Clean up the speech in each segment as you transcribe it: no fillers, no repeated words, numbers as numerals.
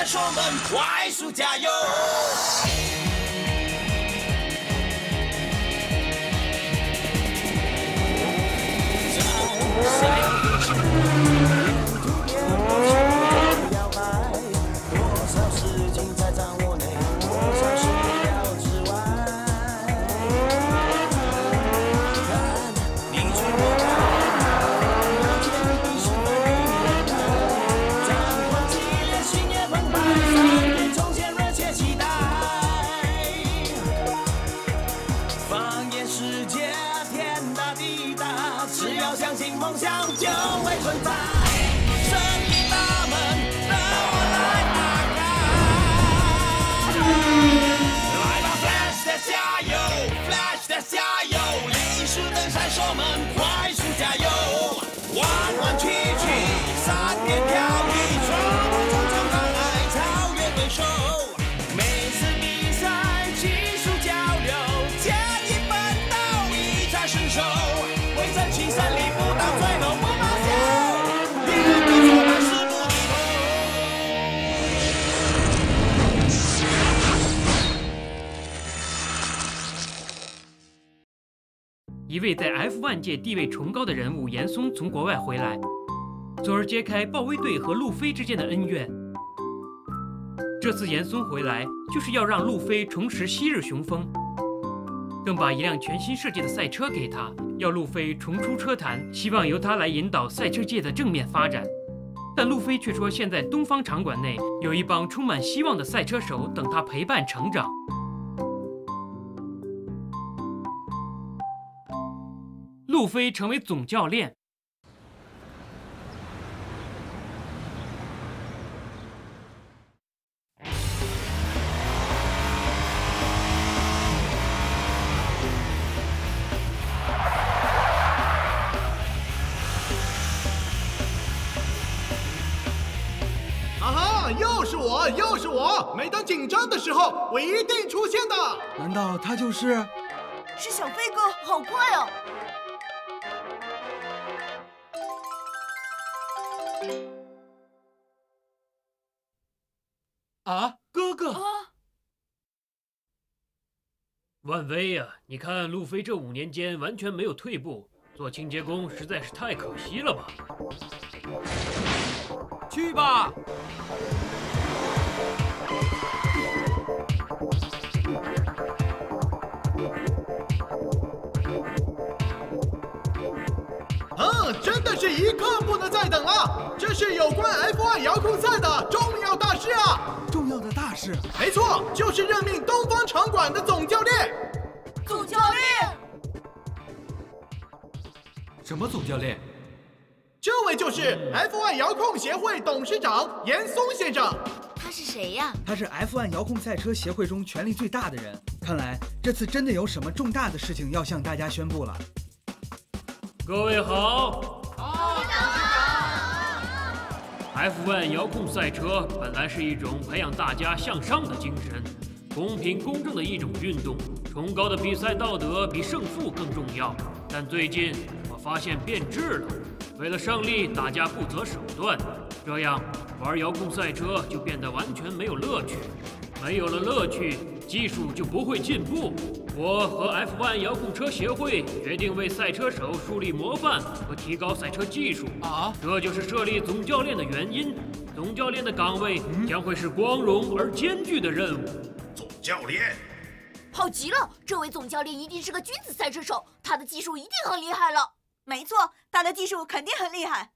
手们快速加油！赛地上，沿途遍布是摇摆，多少事情在掌握内，多少事意料之外。看，你去我看，那天地是风雨来，战况激烈，心也澎湃，三点钟前热切期待。放眼世界，天大地大，只要相信梦想就会存在。胜利大门让我来打开。来吧 ，Flash 的加油 ，Flash 的加油，历史的闪手们快速加油，弯弯曲曲，三点跳一，闯过重重障碍，超越对手。每次比赛技术交流，建议奋斗，一展身手，为争取胜利不到最后不罢休。别人的挫败是不低头。一位在 F1 界地位崇高的人物严嵩从国外回来，从而揭开鲍威队和路飞之间的恩怨。这次严嵩回来，就是要让路飞重拾昔日雄风，更把一辆全新设计的赛车给他，要路飞重出车坛，希望由他来引导赛车界的正面发展。但路飞却说，现在东方场馆内有一帮充满希望的赛车手等他陪伴成长。路飞成为总教练。啊哈，又是我，又是我！每当紧张的时候，我一定出现的。难道他就是？是小飞哥，好快哦！啊，哥哥！啊，万威呀，你看路飞这5年间完全没有退步，做清洁工实在是太可惜了吧？去吧！真的是一刻不能再等了！这是有关 F1 遥控赛的重要大事啊！重要的大事，没错，就是任命东方场馆的总教练。总教练，什么总教练？这位就是 F1 遥控协会董事长严嵩先生。他是谁呀？他是 F1 遥控赛车协会中权力最大的人。看来这次真的有什么重大的事情要向大家宣布了。各位好。F1 遥控赛车本来是一种培养大家向上的精神，公平公正的一种运动，崇高的比赛道德比胜负更重要。但最近我发现变质了，为了胜利，大家不择手段，这样玩遥控赛车就变得完全没有乐趣。没有了乐趣，技术就不会进步。我和 F1 遥控车协会决定为赛车手树立模范和提高赛车技术。这就是设立总教练的原因。总教练的岗位将会是光荣而艰巨的任务。总教练，好极了！这位总教练一定是个君子赛车手，他的技术一定很厉害了。没错，他的技术肯定很厉害。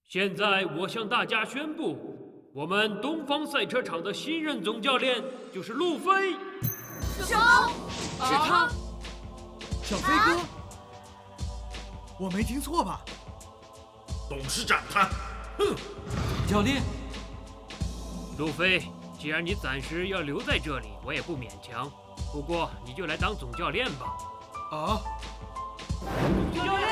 现在我向大家宣布，我们东方赛车场的新任总教练就是路飞。是他？小飞哥？我没听错吧？董事长他，哼！教练，路飞，既然你暂时要留在这里，我也不勉强。不过你就来当总教练吧。啊！总教练！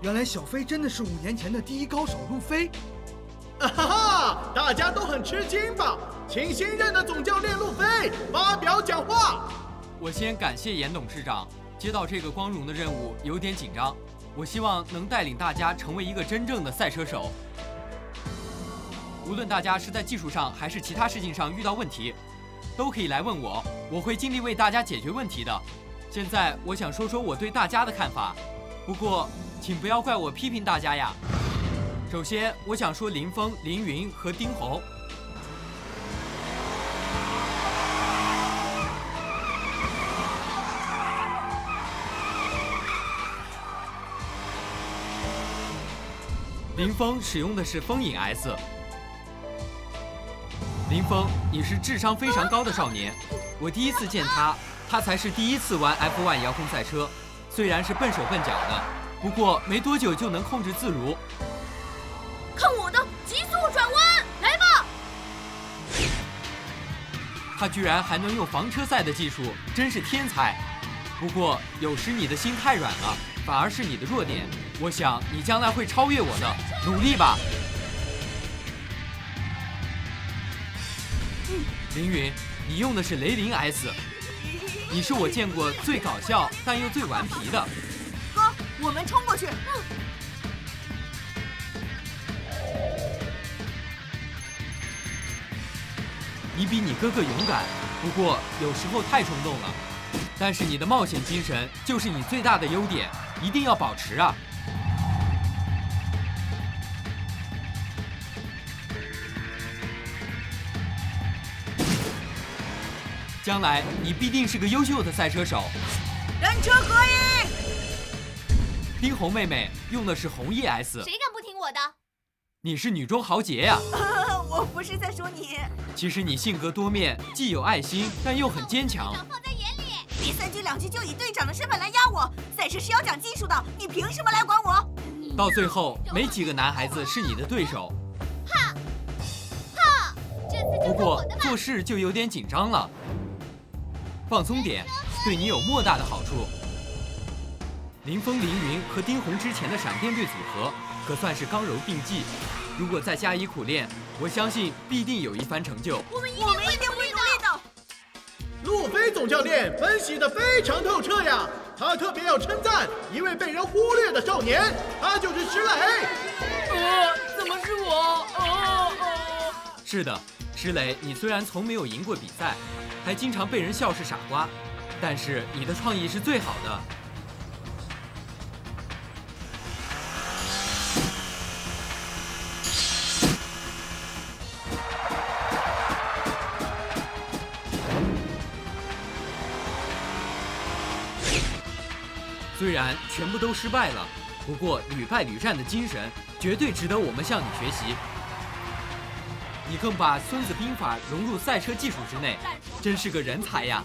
原来小飞真的是5年前的第一高手路飞。啊哈哈！大家都很吃惊吧？请新任的总教练路飞发表讲话。我先感谢严董事长，接到这个光荣的任务有点紧张。我希望能带领大家成为一个真正的赛车手。无论大家是在技术上还是其他事情上遇到问题，都可以来问我，我会尽力为大家解决问题的。现在我想说说我对大家的看法，不过请不要怪我批评大家呀。首先，我想说林峰、林云和丁红。林峰使用的是风影 S。林峰，你是智商非常高的少年。我第一次见他，他才是第一次玩 F1 遥控赛车，虽然是笨手笨脚的，不过没多久就能控制自如。看我的急速转弯，来吧！他居然还能用房车赛的技术，真是天才。不过有时你的心太软了，反而是你的弱点。我想你将来会超越我的，努力吧。凌云，你用的是雷凌 S， 你是我见过最搞笑但又最顽皮的。哥，我们冲过去！你比你哥哥勇敢，不过有时候太冲动了。但是你的冒险精神就是你最大的优点，一定要保持啊！将来你必定是个优秀的赛车手。人车合一。丁红妹妹用的是红叶 S， 谁敢不听我的？你是女中豪杰呀！我不是在说你。其实你性格多面，既有爱心，但又很坚强。放在眼里。比赛局2局就以队长的身份来压我，赛车是要讲技术的，你凭什么来管我？到最后，没几个男孩子是你的对手。哈，这次不过做事就有点紧张了。放松点，对你有莫大的好处。林峰、凌云和丁红之前的闪电队组合可算是刚柔并济，如果再加以苦练，我相信必定有一番成就。我们一定会努力的。路飞总教练分析得非常透彻呀，他特别要称赞一位被人忽略的少年，他就是石磊。怎么是我？是的，石磊，你虽然从没有赢过比赛，还经常被人笑是傻瓜，但是你的创意是最好的。虽然全部都失败了，不过屡败屡战的精神绝对值得我们向你学习。你更把《孙子兵法》融入赛车技术之内，真是个人才呀！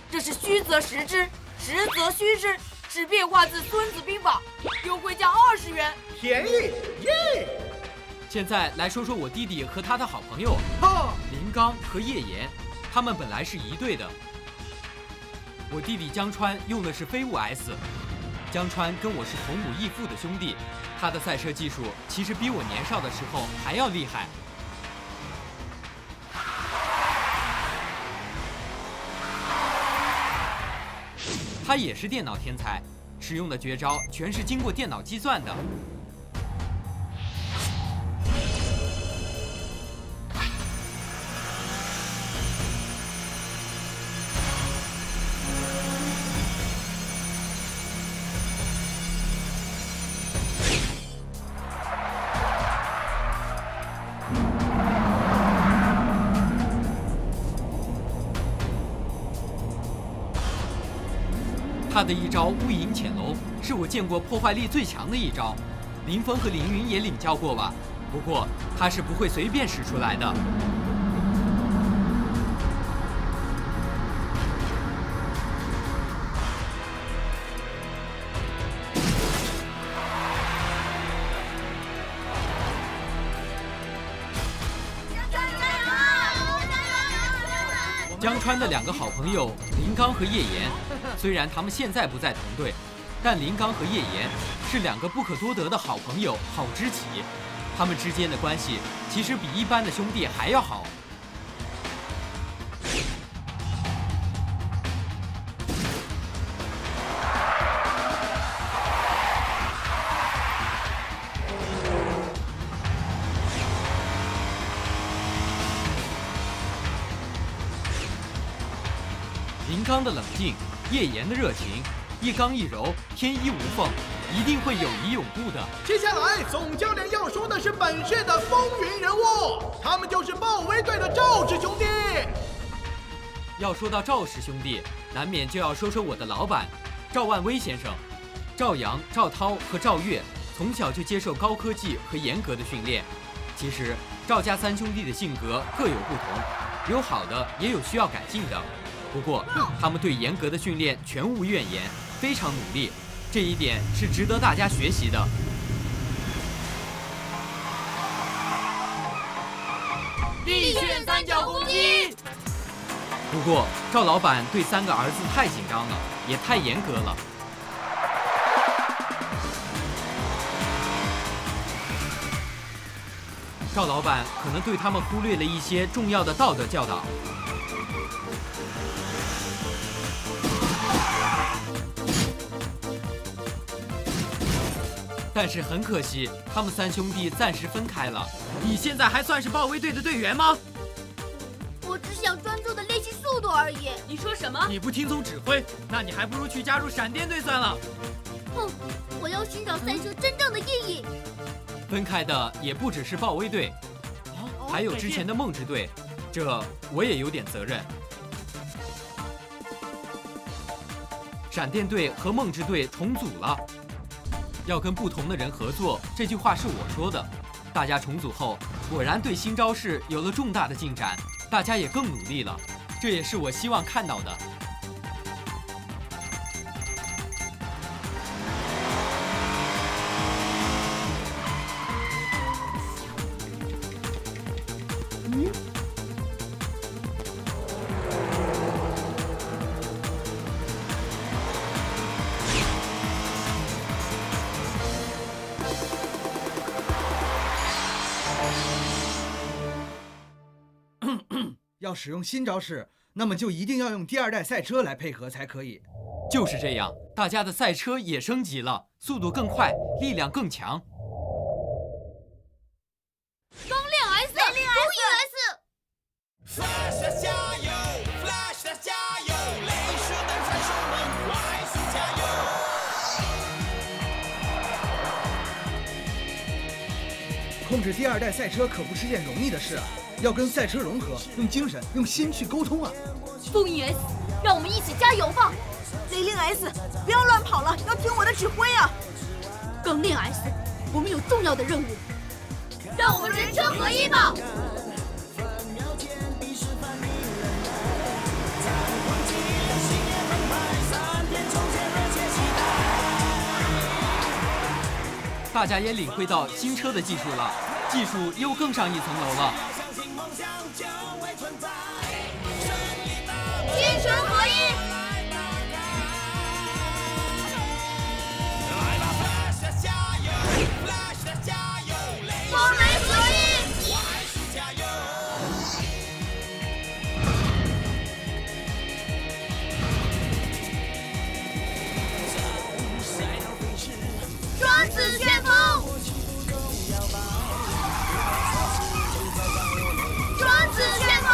这是虚则实之，实则虚之，是变化自《孙子兵法》，优惠价20元，便宜耶！现在来说说我弟弟和他的好朋友林刚和叶岩，他们本来是一队的。我弟弟江川用的是飞物 S， 江川跟我是同母异父的兄弟，他的赛车技术其实比我年少的时候还要厉害。他也是电脑天才，使用的绝招全是经过电脑计算的。他的一招乌影潜龙是我见过破坏力最强的一招，林峰和凌云也领教过吧？不过他是不会随便使出来的。江川的2个好朋友林刚和叶岩，虽然他们现在不在同队，但林刚和叶岩是2个不可多得的好朋友、好知己。他们之间的关系其实比一般的兄弟还要好。刚的冷静，叶岩的热情，一刚一柔，天衣无缝，一定会友谊永固的。接下来，总教练要说的是本市的风云人物，他们就是豹威队的赵氏兄弟。要说到赵氏兄弟，难免就要说说我的老板赵万威先生。赵阳、赵涛和赵月从小就接受高科技和严格的训练。其实赵家三兄弟的性格各有不同，有好的，也有需要改进的。不过他们对严格的训练全无怨言，非常努力，这一点是值得大家学习的。力炫三角攻击。不过赵老板对3个儿子太紧张了，也太严格了。赵老板可能对他们忽略了一些重要的道德教导。但是很可惜，他们3兄弟暂时分开了。你现在还算是豹威队的队员吗？我只想专注的练习速度而已。你说什么？你不听从指挥，那你还不如去加入闪电队算了。不，我要寻找赛车真正的意义。分开的也不只是豹威队，还有之前的梦之队，这我也有点责任。闪电队和梦之队重组了，要跟不同的人合作，这句话是我说的。大家重组后，果然对新招式有了重大的进展，大家也更努力了，这也是我希望看到的。要使用新招式，那么就一定要用第2代赛车来配合才可以。就是这样，大家的赛车也升级了，速度更快，力量更强。光亮 S， 雷凌 S， Flash 加油 ，Flash 加油，雷士灯闪手们快速加油！控制第2代赛车可不是件容易的事啊，要跟赛车融合，用精神、用心去沟通啊。风云 S， 让我们一起加油吧！雷凌 S， 不要乱跑了，要听我的指挥啊！钢炼 S， 我们有重要的任务，让我们人车合一吧！大家也领会到新车的技术了，技术又更上一层楼了。天神合一！风雷合一！双子旋风！双子旋风！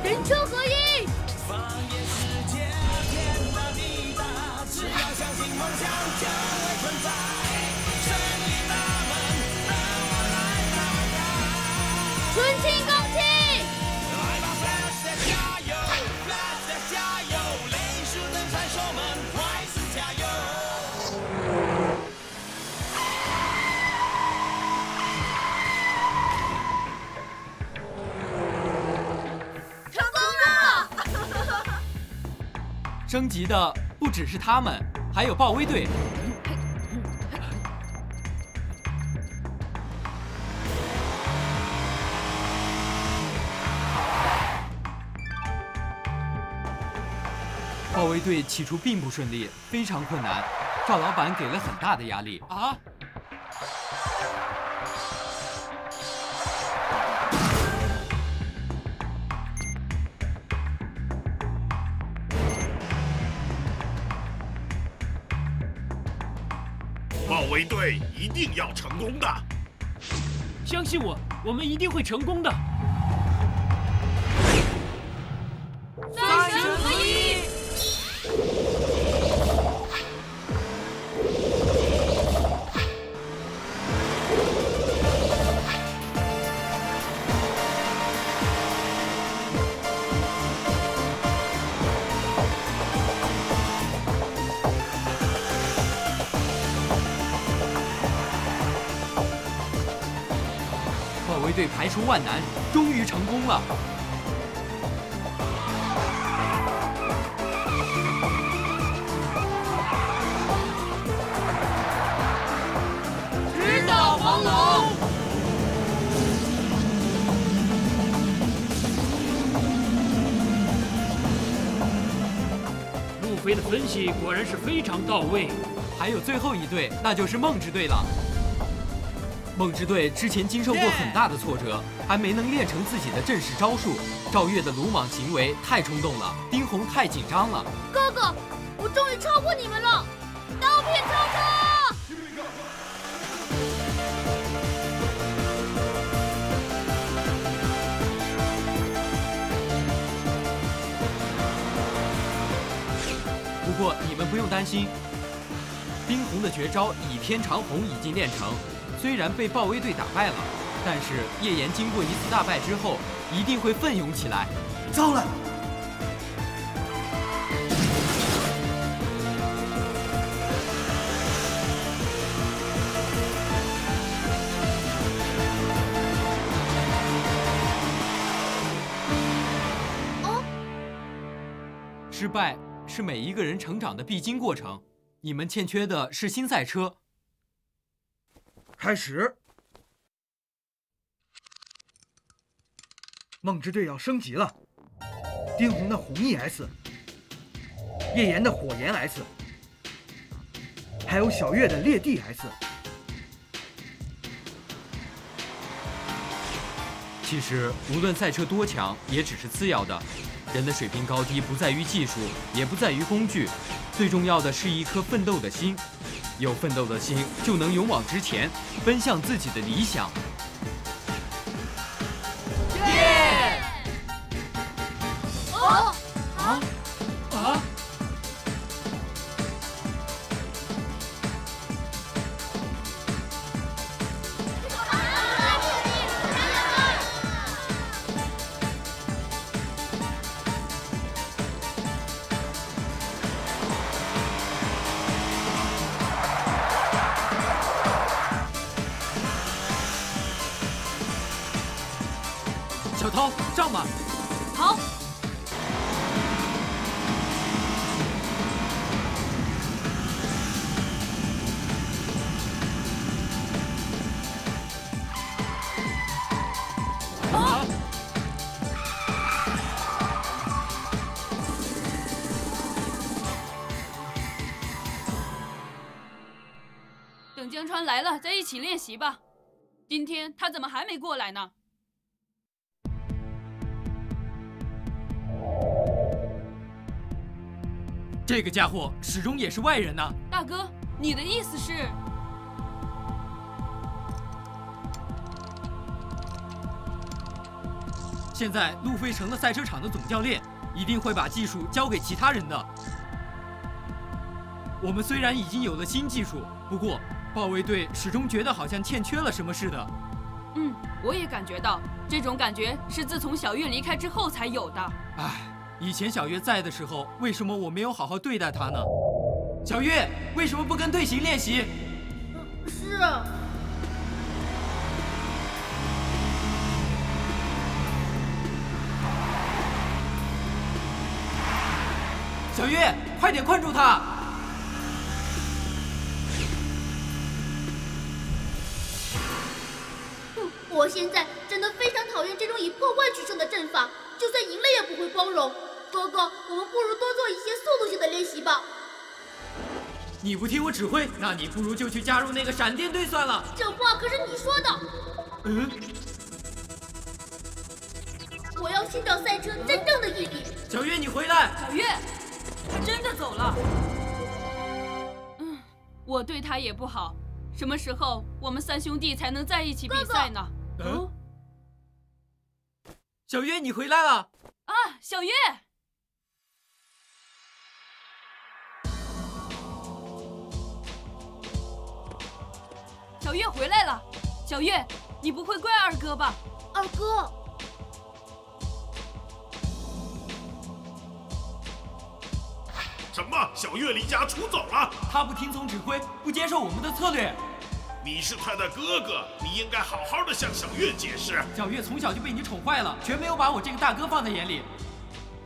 人车合一！纯情钢琴！来吧 ，Flash 加油 ，Flash 加油，雷士灯闪手们快速加油！成功了！升级的不只是他们，还有豹威队。豹威队起初并不顺利，非常困难，赵老板给了很大的压力啊！豹围队一定要成功的。相信我，我们一定会成功的。三神合一！豹围队排除万难，终于成功了。直捣黄龙！路飞的分析果然是非常到位。还有最后一队，那就是梦之队了。梦之队之前经受过很大的挫折，还没能练成自己的阵势招数。赵月的鲁莽行为太冲动了，丁红太紧张了。哥哥，我终于超过你们了！刀片超车！不过你们不用担心，丁红的绝招倚天长虹已经练成。虽然被豹围队打败了，但是叶岩经过一次大败之后，一定会奋勇起来。糟了！失败是每一个人成长的必经过程，你们欠缺的是新赛车。开始。梦之队要升级了，丁红的红翼 S， 叶岩的火焰 S， 还有小月的烈地 S。其实无论赛车多强，也只是次要的。人的水平高低不在于技术，也不在于工具，最重要的是一颗奋斗的心。有奋斗的心，就能勇往直前，奔向自己的理想。耶！哦，小涛，上吧。好。啊！等江川来了再一起练习吧。今天他怎么还没过来呢？这个家伙始终也是外人呐。大哥，你的意思是？现在路飞成了赛车场的总教练，一定会把技术交给其他人的。我们虽然已经有了新技术，不过豹围队始终觉得好像欠缺了什么似的。我也感觉到，这种感觉是自从小月离开之后才有的。唉。以前小月在的时候，为什么我没有好好对待她呢？小月，为什么不跟队形练习？是啊。小月，快点困住他！我现在真的非常讨厌这种以破坏取胜的阵法，就算赢了也不会光荣。哥哥，我们不如多做一些速度性的练习吧。你不听我指挥，那你不如就去加入那个闪电队算了。这话可是你说的。我要寻找赛车真正的意义。小月，你回来！小月，他真的走了。我对他也不好，什么时候我们3兄弟才能在一起比赛呢？小月，你回来了！啊，小月！小月回来了。小月，你不会怪二哥吧？二哥。什么？小月离家出走了？他不听从指挥，不接受我们的策略。你是他的哥哥，你应该好好的向小月解释。小月从小就被你宠坏了，全没有把我这个大哥放在眼里。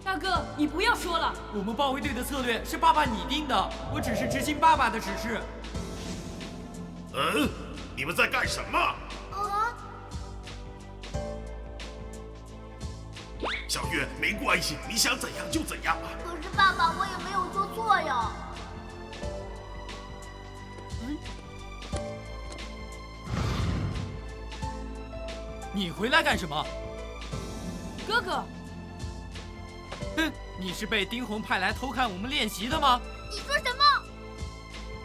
大哥，你不要说了。我们豹卫队的策略是爸爸你定的，我只是执行爸爸的指示。你们在干什么？小月，没关系，你想怎样就怎样吧。可是爸爸，我也没有做错呀。你回来干什么？哥哥。哼，你是被丁红派来偷看我们练习的吗？你说什么？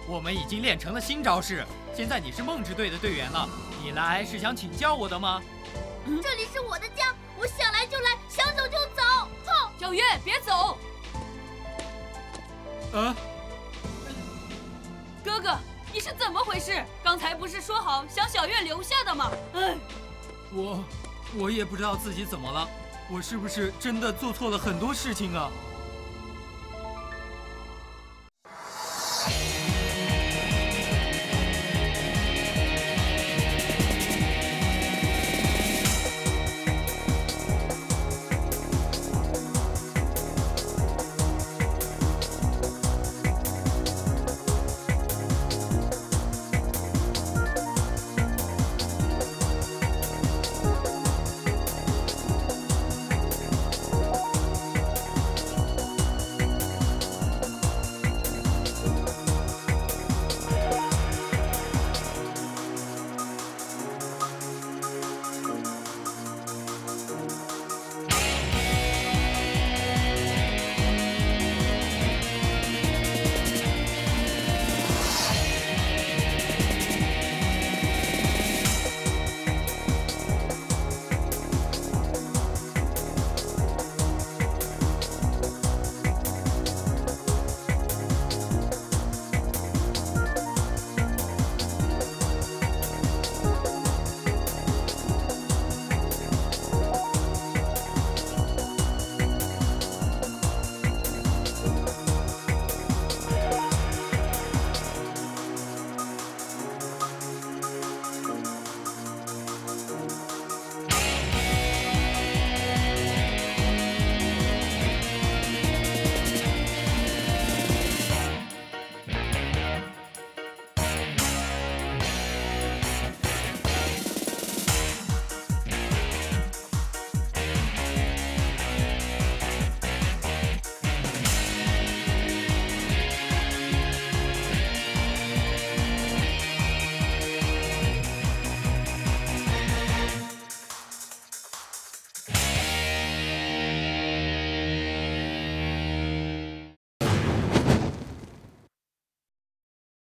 我们已经练成了新招式，现在你是梦之队的队员了。你来是想请教我的吗？这里是我的家，我想来就来，想走就走。哼！小月，别走！哥哥，你是怎么回事？刚才不是说好想小月留下的吗？我也不知道自己怎么了，我是不是真的做错了很多事情啊？